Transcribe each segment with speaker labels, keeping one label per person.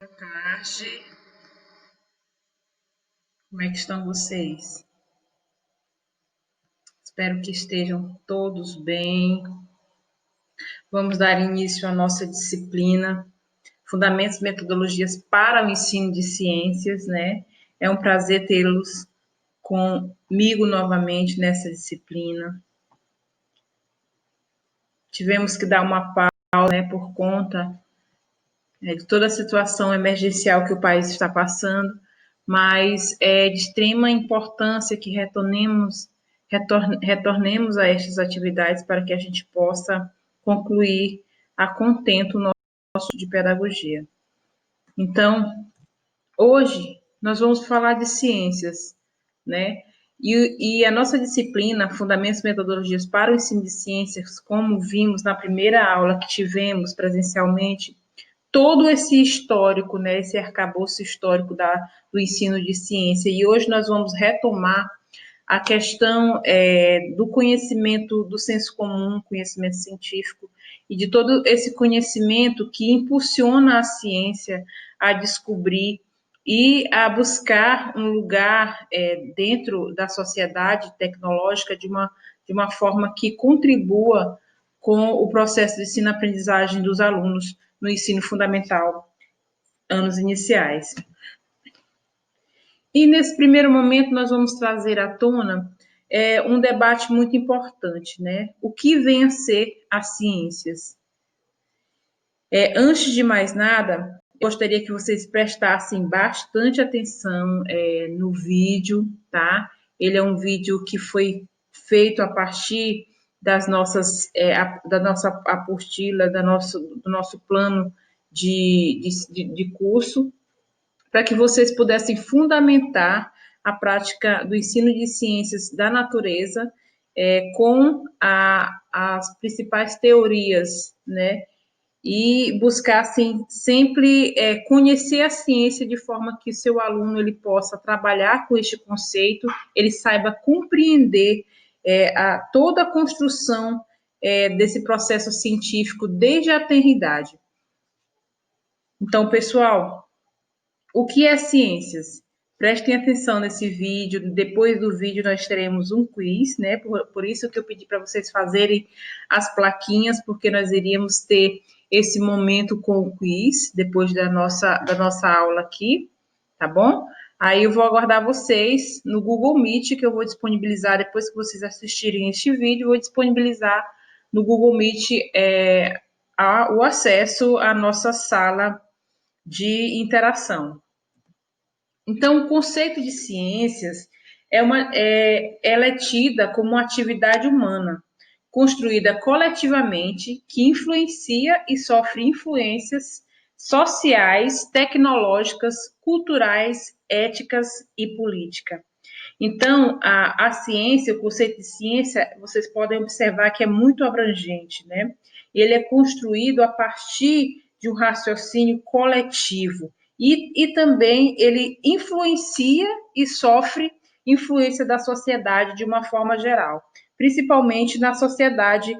Speaker 1: Tarde. Como é que estão vocês? Espero que estejam todos bem. Vamos dar início à nossa disciplina, Fundamentos e Metodologias para o Ensino de Ciências, né? É um prazer tê-los comigo novamente nessa disciplina. Tivemos que dar uma pausa, né, por conta de toda a situação emergencial que o país está passando, mas é de extrema importância que retornemos a estas atividades para que a gente possa concluir a contento o nosso de pedagogia. Então, hoje nós vamos falar de ciências, né? E a nossa disciplina, Fundamentos e Metodologias para o Ensino de Ciências, como vimos na primeira aula que tivemos presencialmente, todo esse histórico, né, esse arcabouço histórico do ensino de ciência. E hoje nós vamos retomar a questão do conhecimento do senso comum, conhecimento científico, e de todo esse conhecimento que impulsiona a ciência a descobrir e a buscar um lugar dentro da sociedade tecnológica de uma forma que contribua com o processo de ensino-aprendizagem dos alunos no ensino fundamental, anos iniciais. E nesse primeiro momento nós vamos trazer à tona um debate muito importante, né? O que vem a ser as ciências? Antes de mais nada, gostaria que vocês prestassem bastante atenção no vídeo, tá? Ele é um vídeo que foi feito a partir das nossas, da nossa apostila, do nosso plano de curso, para que vocês pudessem fundamentar a prática do ensino de ciências da natureza com as principais teorias, né? E buscassem sempre conhecer a ciência de forma que seu aluno ele possa trabalhar com este conceito, ele saiba compreender toda a construção desse processo científico desde a tenridade. Então, pessoal, o que é ciências? Prestem atenção nesse vídeo. Depois do vídeo nós teremos um quiz, né? Por isso que eu pedi para vocês fazerem as plaquinhas, porque nós iríamos ter esse momento com o quiz depois da nossa aula aqui, tá bom? Aí eu vou aguardar vocês no Google Meet, que eu vou disponibilizar depois que vocês assistirem este vídeo, vou disponibilizar no Google Meet o acesso à nossa sala de interação. Então, o conceito de ciências ela é tida como uma atividade humana, construída coletivamente, que influencia e sofre influências sociais, tecnológicas, culturais, éticas e política. Então, a ciência, o conceito de ciência, vocês podem observar que é muito abrangente, né? Ele é construído a partir de um raciocínio coletivo e também ele influencia e sofre influência da sociedade de uma forma geral, principalmente na sociedade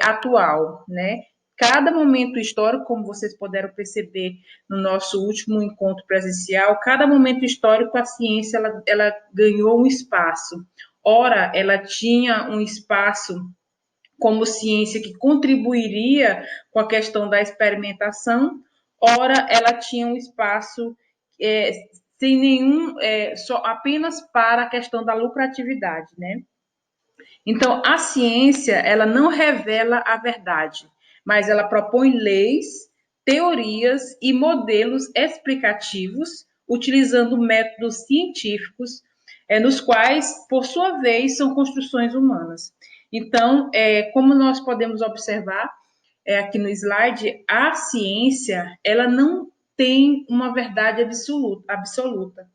Speaker 1: atual, né? Cada momento histórico, como vocês puderam perceber no nosso último encontro presencial, cada momento histórico a ciência ela ganhou um espaço. Ora, ela tinha um espaço como ciência que contribuiria com a questão da experimentação, ora, ela tinha um espaço sem nenhum, só apenas para a questão da lucratividade, né? Então, a ciência, ela não revela a verdade, mas ela propõe leis, teorias e modelos explicativos, utilizando métodos científicos, nos quais, por sua vez, são construções humanas. Então, como nós podemos observar aqui no slide, a ciência, ela não tem uma verdade absoluta.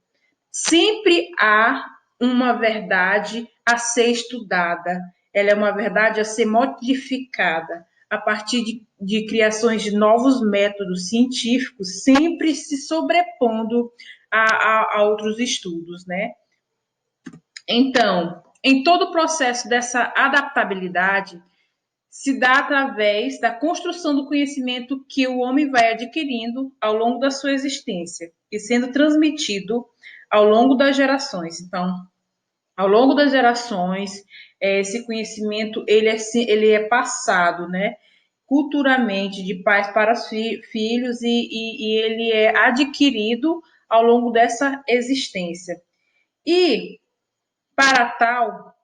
Speaker 1: Sempre há uma verdade a ser estudada, ela é uma verdade a ser modificada a partir de criações de novos métodos científicos, sempre se sobrepondo a outros estudos, né? Então, em todo o processo dessa adaptabilidade, se dá através da construção do conhecimento que o homem vai adquirindo ao longo da sua existência e sendo transmitido ao longo das gerações. Então, ao longo das gerações, esse conhecimento ele é passado, né, culturalmente de pais para os filhos e ele é adquirido ao longo dessa existência. E, para tal,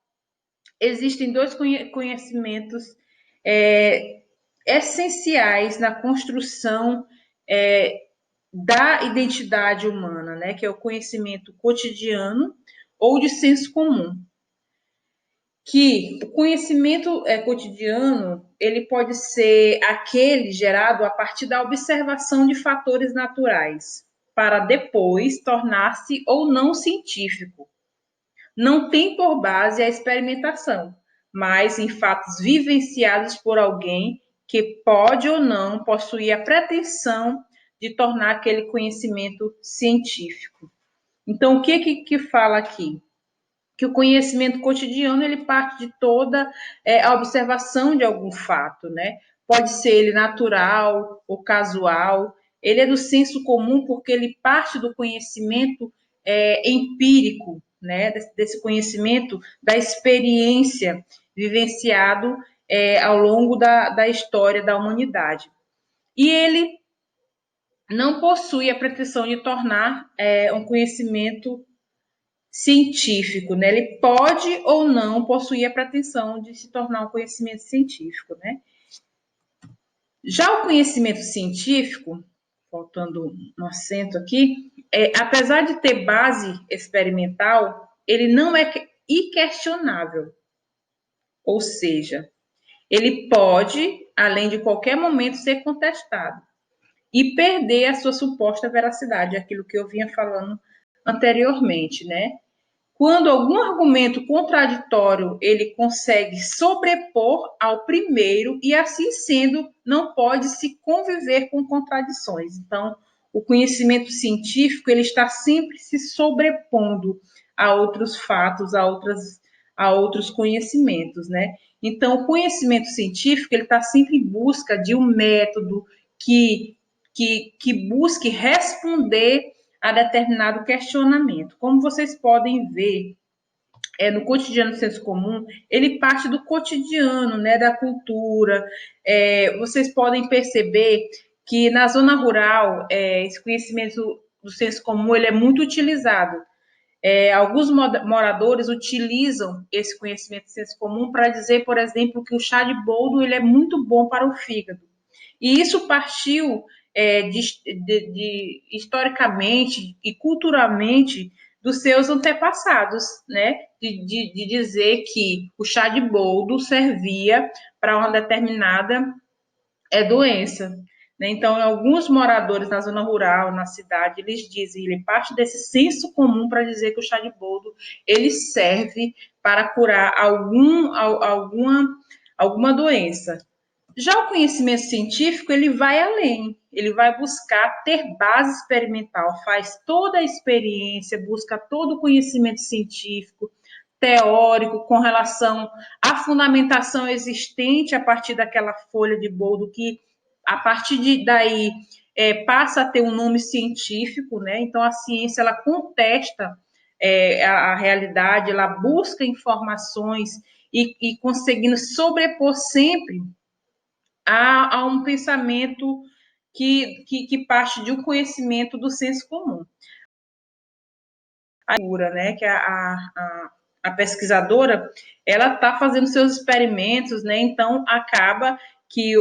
Speaker 1: existem dois conhecimentos essenciais na construção da identidade humana, né, que é o conhecimento cotidiano ou de senso comum. Que o conhecimento cotidiano ele pode ser aquele gerado a partir da observação de fatores naturais, para depois tornar-se ou não científico. Não tem por base a experimentação, mas em fatos vivenciados por alguém que pode ou não possuir a pretensão de tornar aquele conhecimento científico. Então, o que fala aqui? Que o conhecimento cotidiano ele parte de toda a observação de algum fato, né? Pode ser ele natural ou casual, ele é do senso comum porque ele parte do conhecimento empírico, né? Desse conhecimento da experiência vivenciado ao longo da história da humanidade. E ele não possui a pretensão de tornar um conhecimento científico, né? Ele pode ou não possuir a pretensão de se tornar um conhecimento científico, né? Já o conhecimento científico, faltando um acento aqui, apesar de ter base experimental, ele não é inquestionável. Ou seja, ele pode, além de qualquer momento, ser contestado e perder a sua suposta veracidade, aquilo que eu vinha falando anteriormente, né? Quando algum argumento contraditório ele consegue sobrepor ao primeiro e assim sendo não pode se conviver com contradições. Então, o conhecimento científico ele está sempre se sobrepondo a outros fatos, a outros conhecimentos, né? Então, o conhecimento científico ele está sempre em busca de um método que busque responder a determinado questionamento. Como vocês podem ver, no cotidiano do senso comum, ele parte do cotidiano, né, da cultura. Vocês podem perceber que na zona rural, esse conhecimento do senso comum ele é muito utilizado. Alguns moradores utilizam esse conhecimento do senso comum para dizer, por exemplo, que o chá de boldo ele é muito bom para o fígado. E isso partiu historicamente e culturalmente dos seus antepassados, né? De dizer que o chá de boldo servia para uma determinada doença. Né? Então, alguns moradores na zona rural, na cidade, eles dizem, ele parte desse senso comum para dizer que o chá de boldo ele serve para curar alguma doença. Já o conhecimento científico, ele vai além, ele vai buscar ter base experimental, faz toda a experiência, busca todo o conhecimento científico, teórico, com relação à fundamentação existente a partir daquela folha de boldo, que a partir daí passa a ter um nome científico, né? Então a ciência ela contesta a realidade, ela busca informações e conseguindo sobrepor sempre a um pensamento que parte de um conhecimento do senso comum. A figura, né, que a pesquisadora, ela está fazendo seus experimentos, né, então acaba que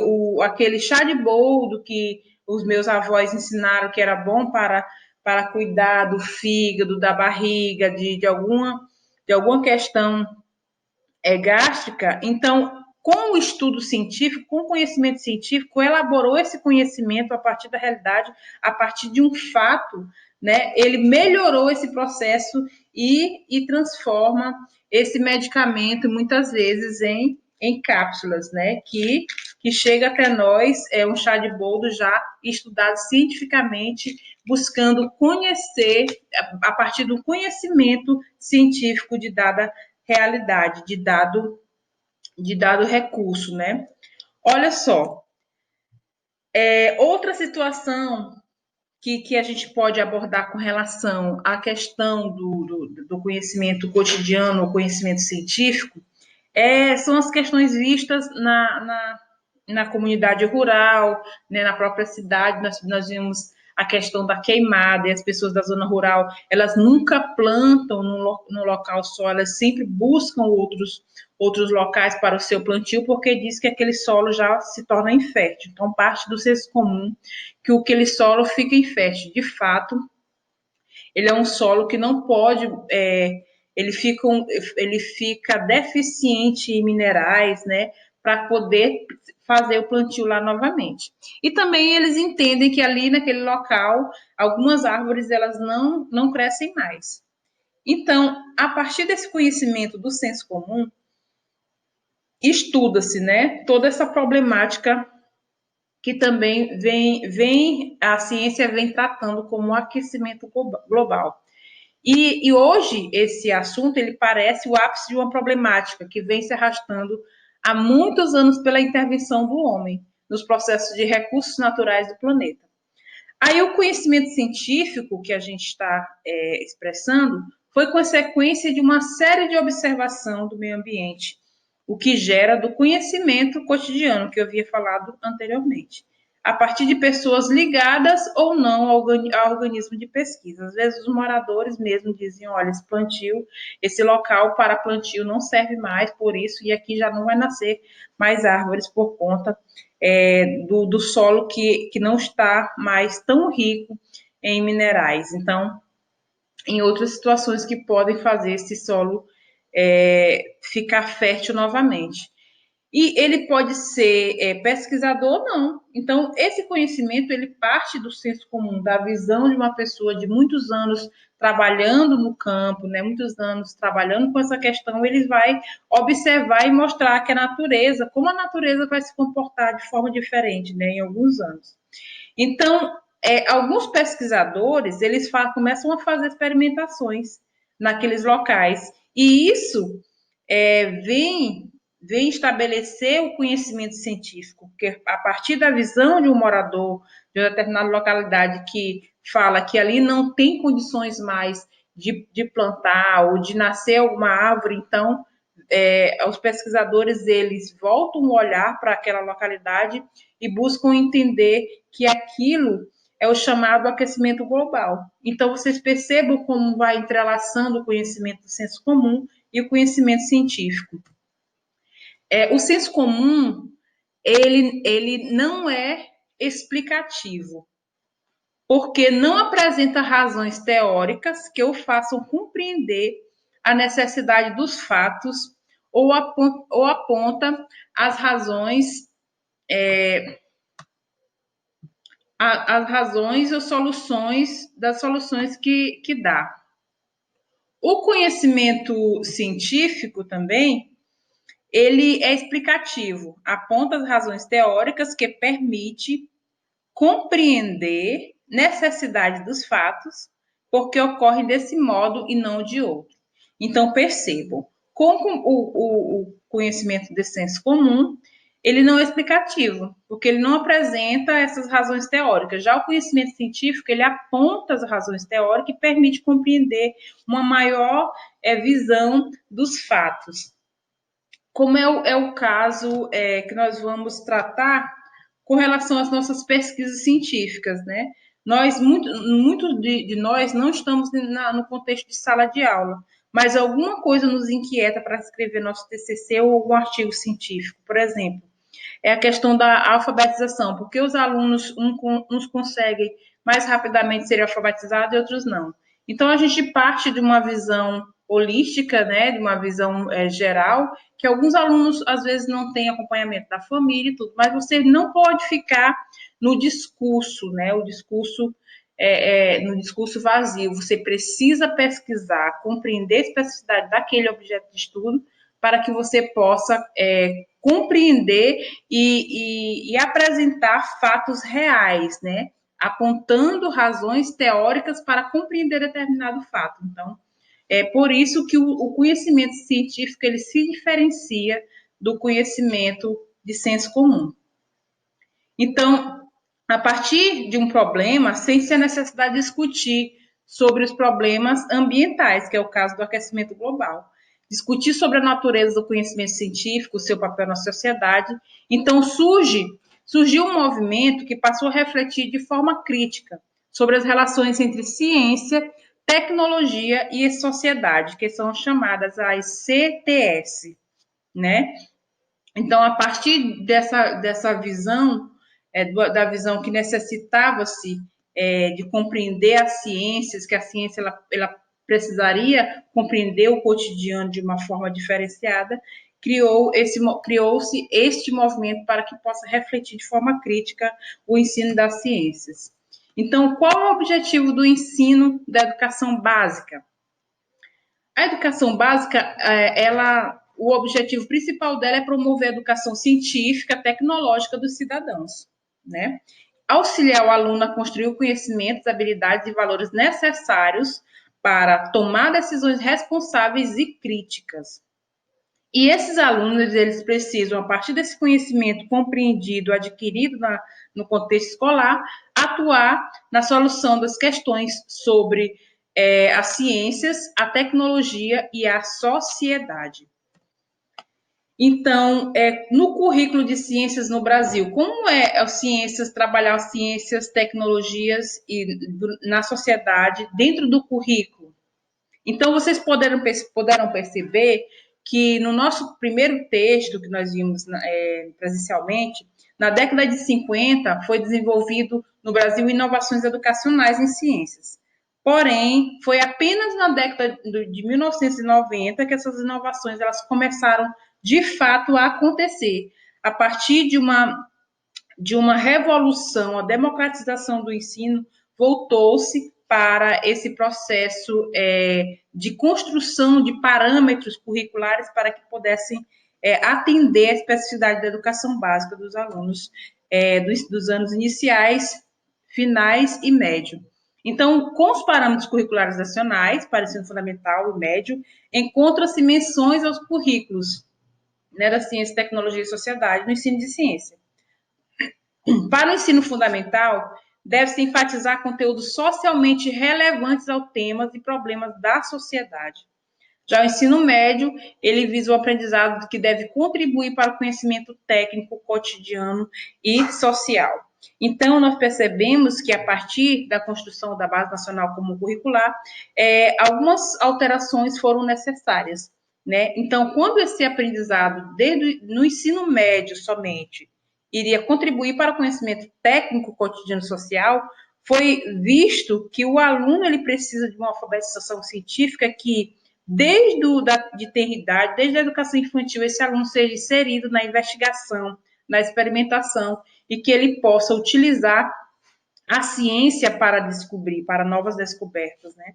Speaker 1: aquele chá de boldo que os meus avós ensinaram que era bom para cuidar do fígado, da barriga, de alguma questão gástrica, então com o estudo científico, com o conhecimento científico, elaborou esse conhecimento a partir da realidade, a partir de um fato, né? Ele melhorou esse processo e transforma esse medicamento, muitas vezes, em cápsulas, né? Que chega até nós, um chá de boldo já estudado cientificamente, buscando conhecer, a partir do conhecimento científico de dada realidade, de dado recurso, né? Olha só, outra situação que a gente pode abordar com relação à questão do conhecimento cotidiano, ou conhecimento científico, são as questões vistas na comunidade rural, né, na própria cidade. Nós vimos a questão da queimada, e as pessoas da zona rural, elas nunca plantam no local só, elas sempre buscam outros locais para o seu plantio, porque diz que aquele solo já se torna infértil. Então, parte do senso comum que aquele solo fica infértil. De fato, ele é um solo que não pode, ele fica deficiente em minerais, né, para poder fazer o plantio lá novamente. E também eles entendem que ali naquele local, algumas árvores elas não crescem mais. Então, a partir desse conhecimento do senso comum, estuda-se, né, toda essa problemática que também a ciência vem tratando como o aquecimento global. E hoje esse assunto ele parece o ápice de uma problemática que vem se arrastando há muitos anos pela intervenção do homem nos processos de recursos naturais do planeta. Aí o conhecimento científico que a gente está expressando foi consequência de uma série de observação do meio ambiente, o que gera do conhecimento cotidiano que eu havia falado anteriormente, a partir de pessoas ligadas ou não ao organismo de pesquisa. Às vezes os moradores mesmo dizem, olha, esse local para plantio não serve mais por isso, e aqui já não vai nascer mais árvores por conta do solo que não está mais tão rico em minerais. Então, em outras situações que podem fazer esse solo ficar fértil novamente. E ele pode ser pesquisador ou não. Então, esse conhecimento, ele parte do senso comum, da visão de uma pessoa de muitos anos trabalhando no campo, né, muitos anos trabalhando com essa questão, ele vai observar e mostrar que a natureza, como a natureza vai se comportar de forma diferente, né, em alguns anos. Então, alguns pesquisadores, eles começam a fazer experimentações naqueles locais, e isso vem estabelecer o conhecimento científico, porque a partir da visão de um morador de uma determinada localidade que fala que ali não tem condições mais de plantar ou de nascer alguma árvore, então os pesquisadores eles voltam o olhar para aquela localidade e buscam entender que aquilo é o chamado aquecimento global. Então, vocês percebam como vai entrelaçando o conhecimento do senso comum e o conhecimento científico. O senso comum, ele não é explicativo, porque não apresenta razões teóricas que o façam compreender a necessidade dos fatos ou aponta as razões, as razões ou soluções das soluções que dá. O conhecimento científico também, ele é explicativo, aponta as razões teóricas que permite compreender necessidade dos fatos, porque ocorre desse modo e não de outro. Então, percebam, com o conhecimento de senso comum, ele não é explicativo, porque ele não apresenta essas razões teóricas. Já o conhecimento científico, ele aponta as razões teóricas e permite compreender uma maior visão dos fatos. Como é o caso que nós vamos tratar com relação às nossas pesquisas científicas, né? Muitos de nós não estamos no contexto de sala de aula, mas alguma coisa nos inquieta para escrever nosso TCC ou algum artigo científico, por exemplo. É a questão da alfabetização, porque os alunos, uns conseguem mais rapidamente ser alfabetizados e outros não. Então, a gente parte de uma visão holística, né, de uma visão geral, que alguns alunos, às vezes, não têm acompanhamento da família e tudo, mas você não pode ficar no discurso, né, no discurso vazio. Você precisa pesquisar, compreender a especificidade daquele objeto de estudo, para que você possa compreender e apresentar fatos reais, né? Apontando razões teóricas para compreender determinado fato. Então, é por isso que o conhecimento científico ele se diferencia do conhecimento de senso comum. Então, a partir de um problema, sente-se a necessidade de discutir sobre os problemas ambientais, que é o caso do aquecimento global. Discutir sobre a natureza do conhecimento científico, o seu papel na sociedade. Então, surgiu um movimento que passou a refletir de forma crítica sobre as relações entre ciência, tecnologia e sociedade, que são chamadas as CTS, né? Então, a partir dessa visão, da visão que necessitava-se de compreender as ciências, que a ciência ela precisaria compreender o cotidiano de uma forma diferenciada, criou-se este movimento para que possa refletir de forma crítica o ensino das ciências. Então, qual é o objetivo do ensino da educação básica? A educação básica, o objetivo principal dela é promover a educação científica, tecnológica dos cidadãos, né? Auxiliar o aluno a construir conhecimentos, habilidades e valores necessários para tomar decisões responsáveis e críticas. E esses alunos, eles precisam, a partir desse conhecimento compreendido, adquirido no contexto escolar, atuar na solução das questões sobre as ciências, a tecnologia e a sociedade. Então, no currículo de ciências no Brasil, como é as ciências, trabalhar ciências, tecnologias na sociedade dentro do currículo? Então, vocês puderam perceber que no nosso primeiro texto que nós vimos presencialmente, na década de 50, foi desenvolvido no Brasil inovações educacionais em ciências. Porém, foi apenas na década de 1990 que essas inovações elas começaram, de fato, a acontecer, a partir de uma revolução, a democratização do ensino voltou-se para esse processo de construção de parâmetros curriculares para que pudessem atender a especificidade da educação básica dos alunos dos anos iniciais, finais e médio. Então, com os parâmetros curriculares nacionais para o ensino fundamental e médio, encontram-se menções aos currículos, né, da ciência, tecnologia e sociedade no ensino de ciência. Para o ensino fundamental, deve-se enfatizar conteúdos socialmente relevantes aos temas e problemas da sociedade. Já o ensino médio, ele visa o aprendizado que deve contribuir para o conhecimento técnico, cotidiano e social. Então, nós percebemos que, a partir da construção da Base Nacional Comum Curricular, algumas alterações foram necessárias, né? Então, quando esse aprendizado, no ensino médio somente, iria contribuir para o conhecimento técnico, cotidiano e social, foi visto que o aluno ele precisa de uma alfabetização científica que, desde de tenridade, desde a educação infantil, esse aluno seja inserido na investigação, na experimentação, e que ele possa utilizar a ciência para descobrir, para novas descobertas, né?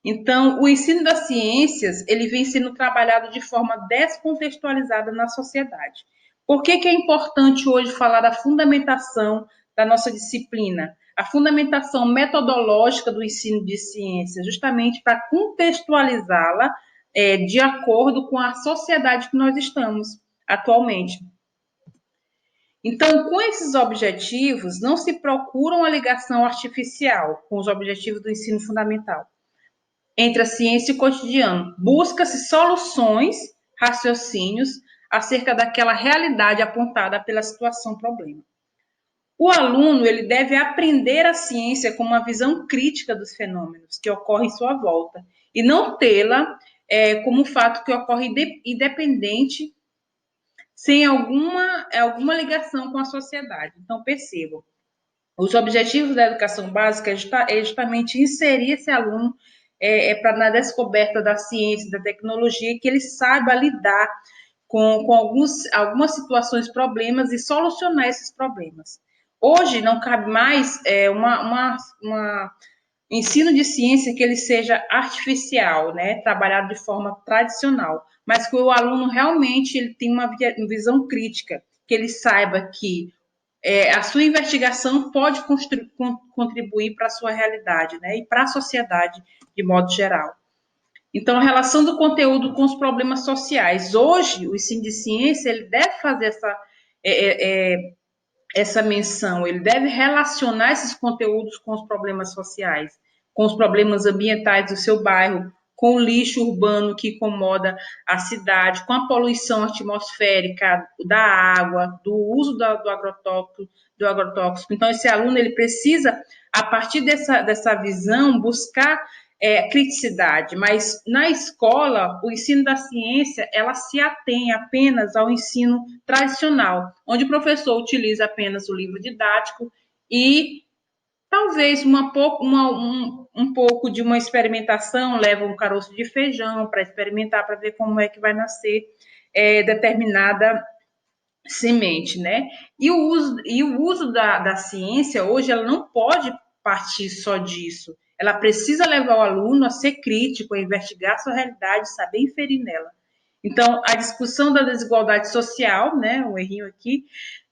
Speaker 1: Então, o ensino das ciências, ele vem sendo trabalhado de forma descontextualizada na sociedade. Por que é importante hoje falar da fundamentação da nossa disciplina? A fundamentação metodológica do ensino de ciências, justamente para contextualizá-la de acordo com a sociedade que nós estamos atualmente. Então, com esses objetivos, não se procura uma ligação artificial com os objetivos do ensino fundamental entre a ciência e o cotidiano. Busca-se soluções, raciocínios acerca daquela realidade apontada pela situação-problema. O aluno ele deve aprender a ciência com uma visão crítica dos fenômenos que ocorrem em sua volta e não tê-la como um fato que ocorre independente, sem alguma ligação com a sociedade. Então, percebam, os objetivos da educação básica é justamente inserir esse aluno na descoberta da ciência, da tecnologia, que ele saiba lidar com algumas situações, problemas e solucionar esses problemas. Hoje não cabe mais ensino de ciência que ele seja artificial, né, trabalhado de forma tradicional, mas que o aluno realmente ele tenha uma visão crítica, que ele saiba que a sua investigação pode contribuir para a sua realidade, né, e para a sociedade de modo geral. Então, a relação do conteúdo com os problemas sociais. Hoje, o ensino de ciência, ele deve fazer essa menção, ele deve relacionar esses conteúdos com os problemas sociais, com os problemas ambientais do seu bairro, com o lixo urbano que incomoda a cidade, com a poluição atmosférica da água, do uso do agrotóxico. Então, esse aluno ele precisa, a partir dessa visão, buscar criticidade, mas na escola, o ensino da ciência, ela se atém apenas ao ensino tradicional, onde o professor utiliza apenas o livro didático e talvez um pouco de uma experimentação, leva um caroço de feijão para experimentar, para ver como é que vai nascer determinada semente, né? E o uso da ciência hoje, ela não pode partir só disso. Ela precisa levar o aluno a ser crítico, a investigar a sua realidade, saber inferir nela. Então, a discussão da desigualdade social, né, um errinho aqui,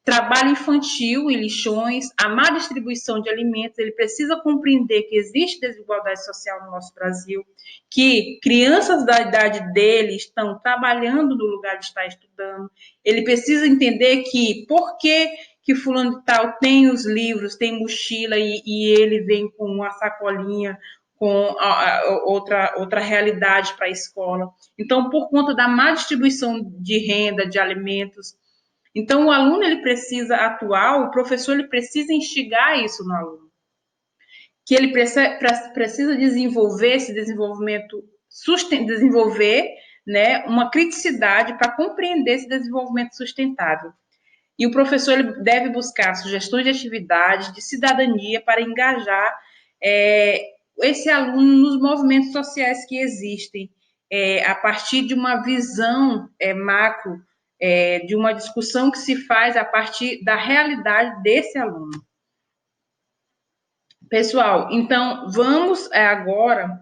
Speaker 1: trabalho infantil em lixões, a má distribuição de alimentos, ele precisa compreender que existe desigualdade social no nosso Brasil, que crianças da idade dele estão trabalhando no lugar de estar estudando, ele precisa entender que por que fulano de tal tem os livros, tem mochila e ele vem com uma sacolinha com outra realidade para a escola. Então, por conta da má distribuição de renda, de alimentos, então o aluno ele precisa atuar, o professor ele precisa instigar isso no aluno, que ele precisa desenvolver esse desenvolvimento, desenvolver, né, uma criticidade para compreender esse desenvolvimento sustentável. E o professor ele deve buscar sugestões de atividades, de cidadania, para engajar esse aluno nos movimentos sociais que existem, a partir de uma visão macro, de uma discussão que se faz a partir da realidade desse aluno. Pessoal, então vamos agora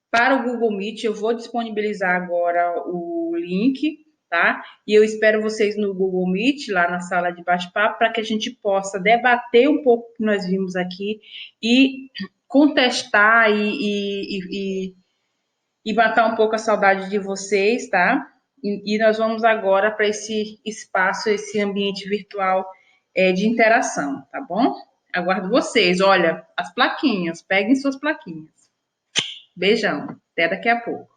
Speaker 1: para o Google Meet. Eu vou disponibilizar agora o link, tá? E eu espero vocês no Google Meet, lá na sala de bate-papo, para que a gente possa debater um pouco o que nós vimos aqui e contestar e matar um pouco a saudade de vocês, tá? E nós vamos agora para esse espaço, esse ambiente virtual de interação, tá bom? Aguardo vocês. Olha, as plaquinhas, peguem suas plaquinhas. Beijão, até daqui a pouco.